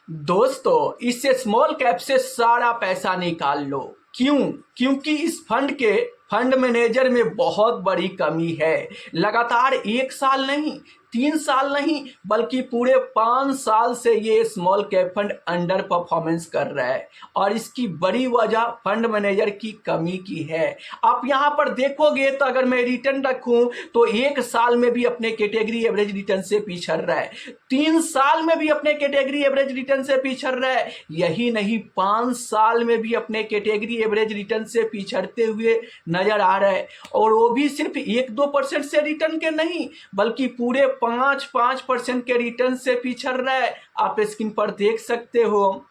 दोस्तों, इस small cap से सारा पैसा निकाल लो। क्यों? क्योंकि इस फंड मैनेजर में बहुत बड़ी कमी है। लगातार 1 साल नहीं, 3 साल नहीं, बल्कि पूरे 5 साल से ये small cap fund under performance कर रहा है और इसकी बड़ी वजह फंड मैनेजर की कमी की है। आप यहाँ पर देखोगे तो अगर मैं रिटर्न रखूं तो 1 साल में भी अपने कैटेगरी एवरेज रिटर्न से पिछड़ रहा है, 3 साल में भी अपने कैटेगरी एवरेज रिटर्न से पिछड़ रहा है, यही नहीं 5 साल में भी अपने कैटेगरी एवरेज रिटर्न से पिछड़ते हुए नजर आ रहा है। और वो भी सिर्फ 1-2% से रिटर्न के नहीं, बल्कि पूरे 5% के रिटर्न से पिछड़ रहा है। आप स्क्रीन पर देख सकते हो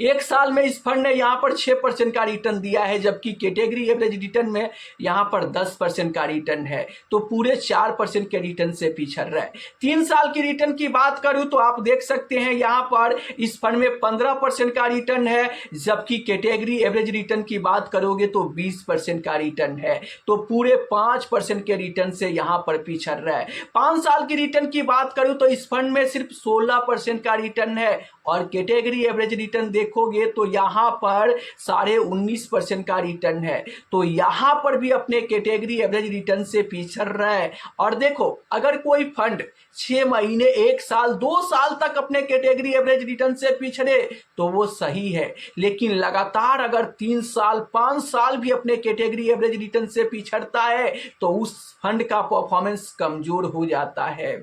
1 साल में इस फंड ने यहाँ पर 6% का रिटर्न दिया है, जबकि कैटेगरी एवरेज रिटर्न में यहाँ पर 10% का रिटर्न है, तो पूरे 4% के रिटर्न से पिछड़ रहा है। 3 साल की रिटर्न की बात करूँ तो आप देख सकते हैं यहाँ पर इस फंड में 15% का रिटर्न है, जबकि कैटेगरी एवरेज रिटर्न की बात करोगे तो 20% का रिटर्न है, तो पूरे 5% के रिटर्न से यहाँ पर पिछड़ रहा है। 5 साल की रिटर्न की बात करूँ तो इस फंड में सिर्फ 16% का रिटर्न है और कैटेगरी एवरेज रिटर्न देखोगे तो यहाँ पर 19.5% का रिटर्न है, तो यहाँ पर भी अपने कैटेगरी एवरेज रिटर्न से पिछड़ रहा है। और देखो, अगर कोई फंड 6 महीने, 1 साल, 2 साल तक अपने कैटेगरी एवरेज रिटर्न से पिछड़े तो वो सही है, लेकिन लगातार अगर 3 साल, 5 साल भी अपने कैटेगरी एवरेज रिटर्न से पिछड़ता है तो उस फंड का परफॉर्मेंस कमजोर हो जाता है।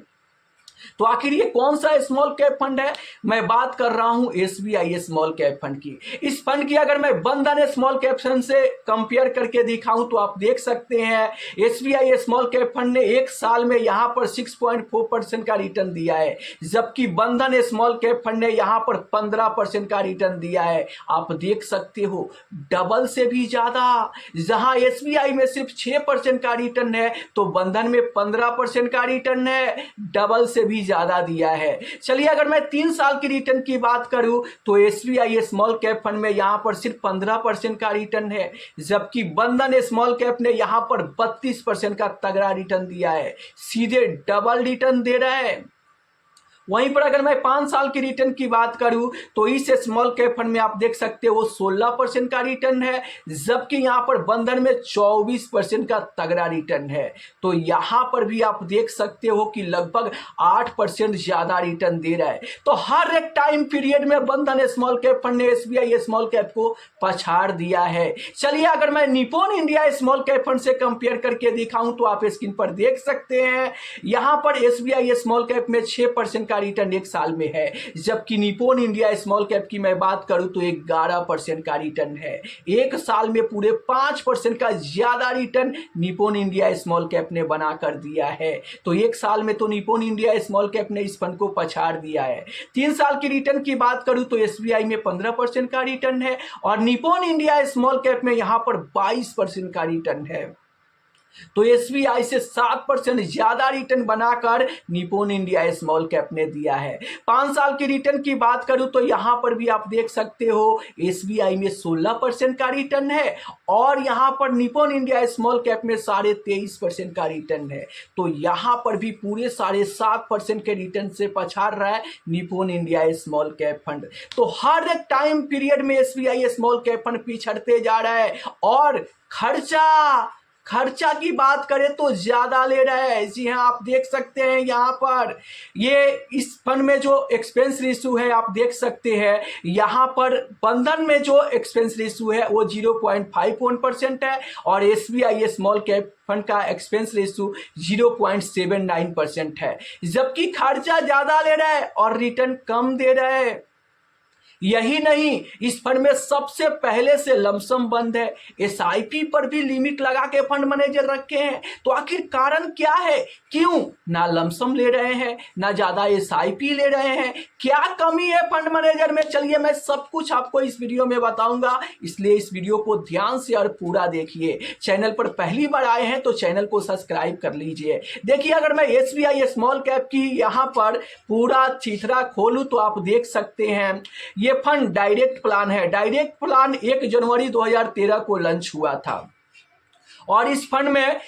तो आखिर ये कौन सा स्मॉल कैप फंड है? मैं बात कर रहा हूं एसबीआई स्मॉल कैप फंड की। इस फंड की अगर मैं बंधन स्मॉल कैप फंड से कंपेयर करके दिखाऊं तो आप देख सकते हैं एसबीआई स्मॉल कैप फंड ने 1 साल में यहां पर 6.4% का रिटर्न दिया है, जबकि बंधन स्मॉल कैप फंड ने यहां पर 15% का रिटर्न दिया है। आप देख सकते हो डबल से भी ज्यादा। जहां एसबीआई में सिर्फ 6% का रिटर्न है तो बंधन में 15% का रिटर्न है, डबल से भी ज्यादा दिया है। चलिए, अगर मैं 3 साल की रिटर्न की बात करूं तो एसबीआई स्मॉल कैप फंड में यहां पर सिर्फ 15% का रिटर्न है, जबकि बंधन स्मॉल कैप ने यहां पर 32% का तगड़ा रिटर्न दिया है, सीधे डबल रिटर्न दे रहा है। वहीं पर अगर मैं 5 साल की रिटर्न की बात करूं तो इस स्मॉल कैप फंड में आप देख सकते हो 16% का रिटर्न है, जबकि यहां पर बंधन में 24% का तगड़ा रिटर्न है। तो यहां पर भी आप देख सकते हो कि लगभग 8% ज्यादा रिटर्न दे रहा है। तो हर एक टाइम पीरियड में बंधन स्मॉल कैप फंड ने एसबीआई स्मॉल कैप को पछाड़ दिया है। चलिए, अगर मैं Nippon India small cap fund से कंपेयर करके दिखाऊं तो आप स्क्रीन पर देख सकते हैं यहां पर एसबीआई स्मॉल कैप में 6% रिटर्न 1 साल में है, जबकि निप्पॉन इंडिया स्मॉल कैप की मैं बात करूं तो 11% का रिटर्न है। 1 साल में पूरे 5% का ज्यादा return Nippon India small cap ने बना कर दिया है। तो 1 साल में तो निप्पॉन इंडिया स्मॉल कैप ने इस फंड को पछाड़ दिया है। 3 साल की रिटर्न की बात करूं तो एसबीआई में 15% का रिटर्न है और निप्पॉन इंडिया स्मॉल कैप में यहां पर 22% का रिटर्न है। तो एसबीआई से 7% ज्यादा रिटर्न बनाकर निप्पॉन इंडिया स्मॉल कैप ने दिया है। 5 साल की रिटर्न की बात करूं तो यहां पर भी आप देख सकते हो एसबीआई में 16% का रिटर्न है और यहां पर निप्पॉन इंडिया स्मॉल कैप में 23.5% का रिटर्न है। तो यहां पर भी पूरे 7.5% के रिटर्न से पछाड़ रहा है Nippon India small cap fund. तो हर एक टाइम पीरियड में एसबीआई स्मॉल कैप फंड पिछड़ते जा रहा है और खर्चा की बात करें तो ज्यादा ले रहा है। जी हाँ, आप देख सकते हैं यहाँ पर ये इस फंड में जो एक्सपेंस रेशियो है आप देख सकते हैं यहाँ पर बंधन में जो एक्सपेंस रेशियो है वो 0.51% है और एसबीआई स्मॉल कैप फंड का एक्सपेंस रेशियो 0.79% है, जबकि खर्चा ज्यादा ले रहा है और रिटर्न कम दे रहा है। यही नहीं, इस फंड में सबसे पहले से लमसम बंद है, एसआईपी पर भी लिमिट लगा के फंड मैनेजर रखे हैं। तो आखिर कारण क्या है? क्यों ना लमसम ले रहे हैं, ना ज्यादा एसआईपी ले रहे हैं? क्या कमी है फंड मैनेजर में? चलिए, मैं सब कुछ आपको इस वीडियो में बताऊंगा, इसलिए इस वीडियो को ध्यान से और पूरा देखिए। चैनल पर पहली बार आए हैं तो चैनल को सब्सक्राइब कर लीजिए। देखिए, अगर मैं एसबीआई स्मॉल कैप की यहाँ पर पूरा चित्रा खोलूं तो आप देख सकते हैं ये फंड डायरेक्ट प्लान है। डायरेक्ट प्लान 1 जनवरी 2013 को लॉन्च हुआ था और इस फंड में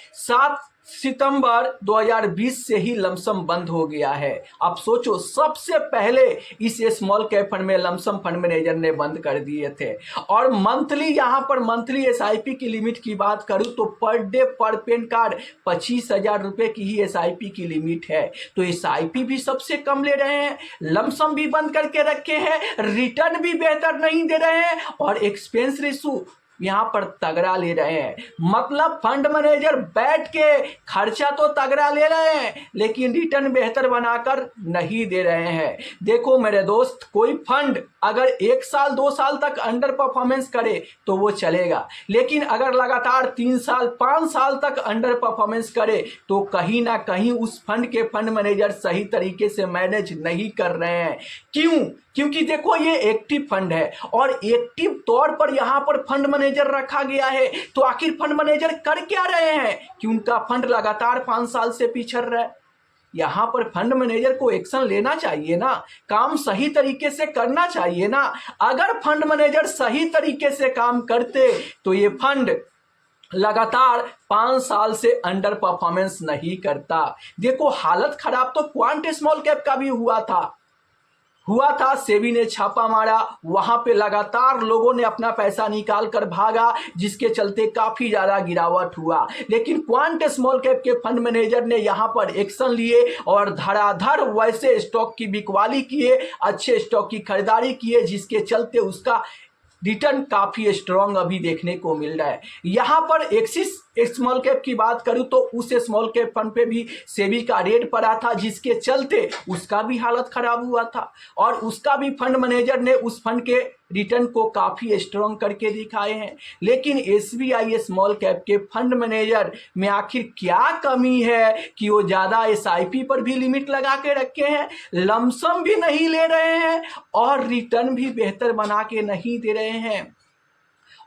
सितंबर 2020 से ही लमसम बंद हो गया है। अब सोचो, सबसे पहले इस स्मॉल कैप फंड में लमसम फंड मैनेजर ने बंद कर दिए थे। और मंथली, यहाँ पर मंथली एसआईपी की लिमिट की बात करूँ तो पर डे पर पेन कार्ड 25,000 रुपये की ही एसआईपी की लिमिट है। तो एसआईपी भी सबसे कम ले रहे हैं, लमसम भी बंद करके रखे हैं, रिटर्न भी बेहतर नहीं दे रहे हैं और एक्सपेंस रेशो यहाँ पर तगड़ा ले रहे हैं। मतलब फंड मैनेजर बैठ के खर्चा तो तगड़ा ले रहे हैं लेकिन रिटर्न बेहतर बनाकर नहीं दे रहे हैं। देखो मेरे दोस्त, कोई फंड अगर 1 साल 2 साल तक अंडर परफॉर्मेंस करे तो वो चलेगा, लेकिन अगर लगातार 3 साल 5 साल तक अंडर परफॉर्मेंस करे तो कहीं ना कहीं उस फंड के फंड मैनेजर सही तरीके से मैनेज नहीं कर रहे हैं। क्यों? क्योंकि देखो, ये एक्टिव फंड है और एक्टिव तौर पर यहाँ पर फंड मैनेजर रखा गया है। तो आखिर फंड मैनेजर कर क्या रहे हैं कि उनका फंड लगातार 5 साल से पिछड़ रहा है? यहाँ पर फंड मैनेजर को एक्शन लेना चाहिए ना, काम सही तरीके से करना चाहिए ना। अगर फंड मैनेजर सही तरीके से काम करते तो ये फंड लगातार 5 साल से अंडर परफॉर्मेंस नहीं करता। देखो, हालत खराब तो क्वांट स्मॉल कैप का भी हुआ था। सेबी ने छापा मारा, वहां पे लगातार लोगों ने अपना पैसा निकाल कर भागा, जिसके चलते काफी ज्यादा गिरावट हुआ। लेकिन क्वांट स्मॉल कैप के फंड मैनेजर ने यहां पर एक्शन लिए और धड़ाधड़ वैसे स्टॉक की बिकवाली किए, अच्छे स्टॉक की खरीदारी किए, जिसके चलते उसका रिटर्न काफी स्ट्रांग अभी देखने को मिल रहा है। यहां पर एक्सिस स्मॉल कैप की बात करूं तो उस स्मॉल कैप फंड पे भी सेबी का रेड पड़ा था, जिसके चलते उसका भी हालत खराब हुआ था और उसका भी फंड मैनेजर ने उस फंड के रिटर्न को काफी स्ट्रांग करके दिखाए हैं। लेकिन एसबीआई स्मॉल कैप के फंड मैनेजर में आखिर क्या कमी है कि वो ज्यादा एसआईपी पर भी लिमिट लगा के रखे हैं, लमसम भी नहीं ले रहे हैं और रिटर्न भी बेहतर बना के नहीं दे रहे हैं।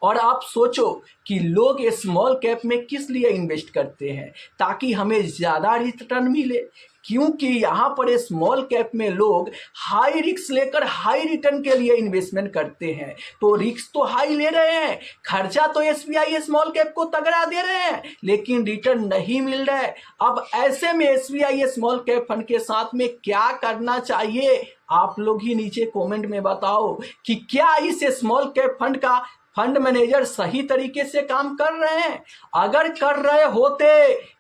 और आप सोचो कि लोग स्मॉल कैप में किस लिए इन्वेस्ट करते हैं? ताकि हमें ज़्यादा रिटर्न मिले। क्योंकि यहाँ पर स्मॉल कैप में लोग हाई रिस्क लेकर हाई रिटर्न के लिए इन्वेस्टमेंट करते हैं। तो रिस्क तो हाई ले रहे हैं, खर्चा तो एसबीआई स्मॉल कैप को तगड़ा दे रहे हैं, लेकिन रिटर्न नहीं मिल रहा है। अब ऐसे में एसबीआई स्मॉल कैप फंड के साथ में क्या करना चाहिए? आप लोग ही नीचे कमेंट में बताओ कि क्या इस स्मॉल कैप फंड का फंड मैनेजर सही तरीके से काम कर रहे हैं? अगर कर रहे होते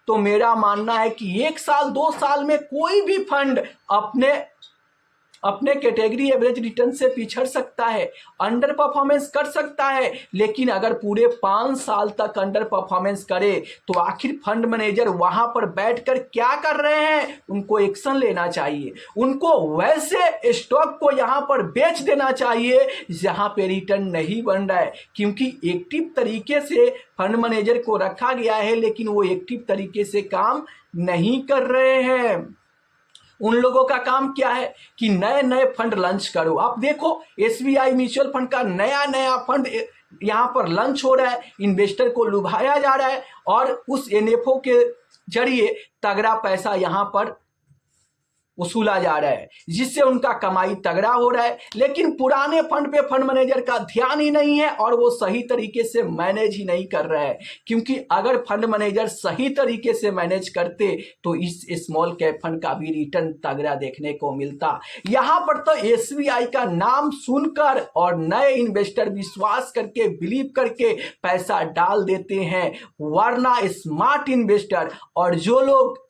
तो मेरा मानना है कि 1 साल 2 साल में कोई भी फंड अपने कैटेगरी एवरेज रिटर्न से पिछड़ सकता है, अंडर परफॉर्मेंस कर सकता है। लेकिन अगर पूरे 5 साल तक अंडर परफॉर्मेंस करे तो आखिर फंड मैनेजर वहां पर बैठकर क्या कर रहे हैं? उनको एक्शन लेना चाहिए, उनको वैसे स्टॉक को यहां पर बेच देना चाहिए जहां पे रिटर्न नहीं बन रहा है। क्योंकि एक्टिव तरीके से फंड मैनेजर को रखा गया है लेकिन वो एक्टिव तरीके से काम नहीं कर रहे हैं। उन लोगों का काम क्या है कि नए नए फंड लॉन्च करो। आप देखो, एसबीआई म्यूचुअल फंड का नया नया फंड यहाँ पर लॉन्च हो रहा है, इन्वेस्टर को लुभाया जा रहा है और उस एनएफओ के जरिए तगड़ा पैसा यहाँ पर वसूला जा रहा है, जिससे उनका कमाई तगड़ा हो रहा है। लेकिन पुराने फंड पे फंड मैनेजर का ध्यान ही नहीं है और वो सही तरीके से मैनेज ही नहीं कर रहा है। क्योंकि अगर फंड मैनेजर सही तरीके से मैनेज करते तो इस स्मॉल कैप फंड का भी रिटर्न तगड़ा देखने को मिलता। यहाँ पर तो एसबीआई का नाम सुनकर और नए इन्वेस्टर विश्वास करके बिलीव करके पैसा डाल देते हैं, वरना स्मार्ट इन्वेस्टर और जो लोग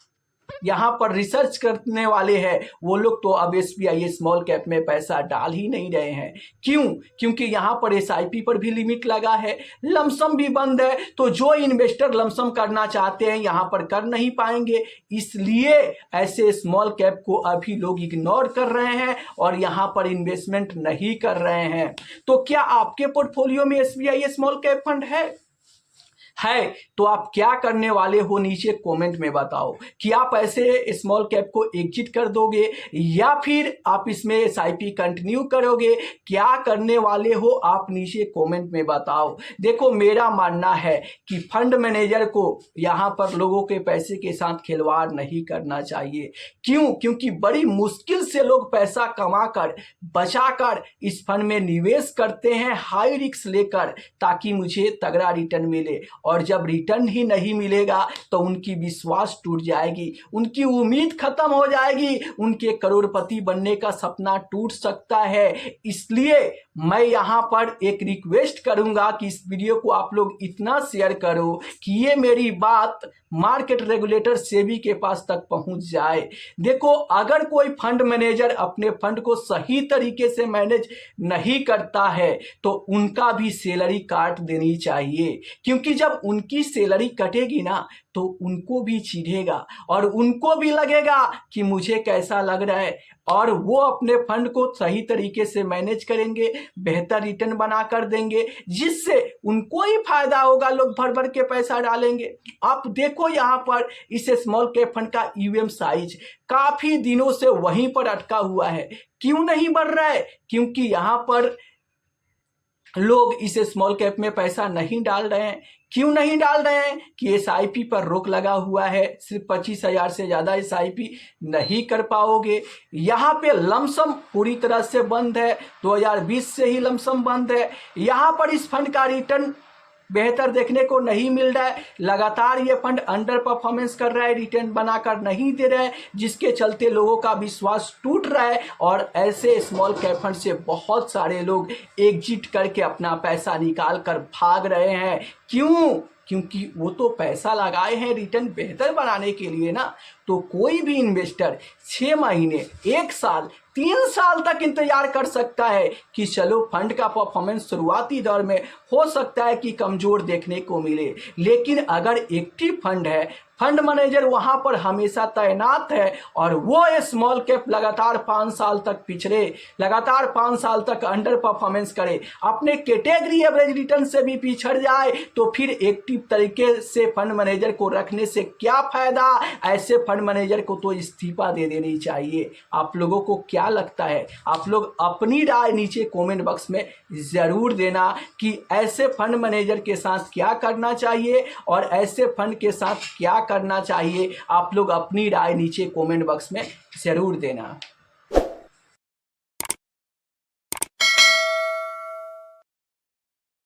यहाँ पर रिसर्च करने वाले हैं वो लोग तो अब एसबीआई स्मॉल कैप में पैसा डाल ही नहीं रहे हैं। क्यों? क्योंकि यहाँ पर एसआईपी पर भी लिमिट लगा है, लमसम भी बंद है। तो जो इन्वेस्टर लमसम करना चाहते हैं यहाँ पर कर नहीं पाएंगे, इसलिए ऐसे स्मॉल कैप को अभी लोग इग्नोर कर रहे हैं और यहाँ पर इन्वेस्टमेंट नहीं कर रहे हैं। तो क्या आपके पोर्टफोलियो में एसबीआई स्मॉल कैप फंड है? तो आप क्या करने वाले हो नीचे कमेंट में बताओ कि आप ऐसे स्मॉल कैप को एग्जिट कर दोगे या फिर आप इसमें एसआईपी कंटिन्यू करोगे? क्या करने वाले हो आप नीचे कमेंट में बताओ। देखो, मेरा मानना है कि फंड मैनेजर को यहाँ पर लोगों के पैसे के साथ खिलवाड़ नहीं करना चाहिए। क्यों? क्योंकि बड़ी मुश्किल से लोग पैसा कमाकर बचाकर इस फंड में निवेश करते हैं हाई रिस्क लेकर, ताकि मुझे तगड़ा रिटर्न मिले। और जब रिटर्न ही नहीं मिलेगा तो उनकी विश्वास टूट जाएगी, उनकी उम्मीद खत्म हो जाएगी, उनके करोड़पति बनने का सपना टूट सकता है। इसलिए मैं यहाँ पर एक रिक्वेस्ट करूंगा कि इस वीडियो को आप लोग इतना शेयर करो कि ये मेरी बात मार्केट रेगुलेटर सेबी के पास तक पहुंच जाए। देखो, अगर कोई फंड मैनेजर अपने फंड को सही तरीके से मैनेज नहीं करता है तो उनका भी सैलरी काट देनी चाहिए, क्योंकि जब उनकी सैलरी कटेगी ना तो उनको भी चिढ़ेगा और उनको भी लगेगा कि मुझे कैसा लग रहा है, और वो अपने फंड को सही तरीके से मैनेज करेंगे, बेहतर रिटर्न बना कर देंगे, जिससे उनको ही फायदा होगा, लोग भर भर के पैसा डालेंगे। आप देखो यहाँ पर इस स्मॉल कैप फंड का यूएम साइज काफी दिनों से वहीं पर अटका हुआ है। क्यों नहीं बढ़ रहा है? क्योंकि यहाँ पर लोग इस स्मॉल कैप में पैसा नहीं डाल रहे हैं। क्यों नहीं डाल रहे हैं? कि एसआईपी पर रोक लगा हुआ है, सिर्फ 25,000 से ज़्यादा एसआईपी नहीं कर पाओगे। यहाँ पे लमसम पूरी तरह से बंद है, 2020 से ही लमसम बंद है। यहाँ पर इस फंड का रिटर्न बेहतर देखने को नहीं मिल रहा है, लगातार ये फंड अंडर परफॉर्मेंस कर रहा है, रिटर्न बनाकर नहीं दे रहा है, जिसके चलते लोगों का विश्वास टूट रहा है और ऐसे स्मॉल कैप फंड से बहुत सारे लोग एग्जिट करके अपना पैसा निकाल कर भाग रहे हैं। क्यों? क्योंकि वो तो पैसा लगाए हैं रिटर्न बेहतर बनाने के लिए ना। तो कोई भी इन्वेस्टर 6 महीने, 1 साल, 3 साल तक इंतजार कर सकता है कि चलो फंड का परफॉर्मेंस शुरुआती दौर में हो सकता है कि कमज़ोर देखने को मिले, लेकिन अगर एक्टिव फंड है, फंड मैनेजर वहां पर हमेशा तैनात है और वो स्मॉल कैप लगातार 5 साल तक पिछड़े, लगातार 5 साल तक अंडर परफॉर्मेंस करे, अपने कैटेगरी एवरेज रिटर्न से भी पिछड़ जाए, तो फिर एक्टिव तरीके से फंड मैनेजर को रखने से क्या फायदा? ऐसे फंड मैनेजर को तो इस्तीफा दे देनी चाहिए। आप लोगों को क्या लगता है? आप लोग अपनी राय नीचे कमेंट बॉक्स में ज़रूर देना कि ऐसे फंड मैनेजर के साथ क्या करना चाहिए और ऐसे फंड के साथ क्या करना चाहिए। आप लोग अपनी राय नीचे कमेंट बॉक्स में ज़रूर देना।